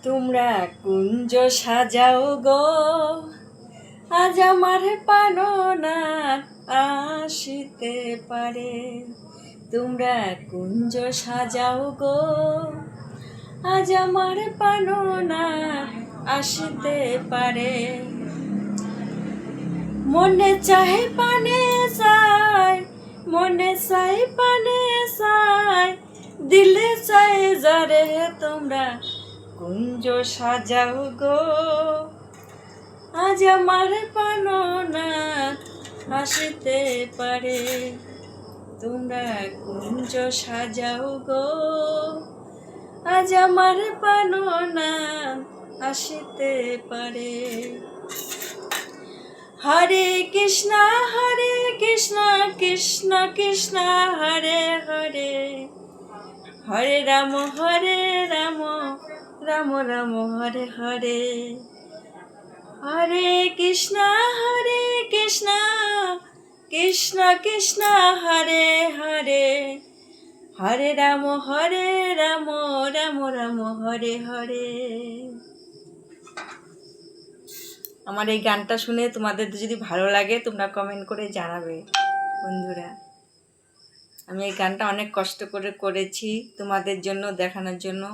তোমরা কুঞ্জ সাজাও গো, আজ আমার পালনার আসিতে পারে। তোমরা কুঞ্জ সাজাও গো, আজ আমার পালনার আসিতে পারে। মনে চাহে পানে চাই, মনে চাই পানে চাই, দিলে চাই যারে। তোমরা কুঞ্জ সাজাও গো, আজ আমার পালনা আসিতে পারে। তোমরা কুঞ্জ সাজাও গো, আজ আমার পালনা আসিতে পারে। হরে কৃষ্ণ কৃষ্ণ কৃষ্ণ হরে হরে, হরে রাম রাম রাম হরে হরে। হরে কৃষ্ণ কৃষ্ণ কৃষ্ণ হরে হরে, হরে রাম রাম রাম হরে হরে। আমার এই গানটা শুনে তোমাদের যদি ভালো লাগে তোমরা কমেন্ট করে জানাবে বন্ধুরা। আমি এই গানটা অনেক কষ্ট করে করেছি তোমাদের জন্য, দেখানোর জন্য।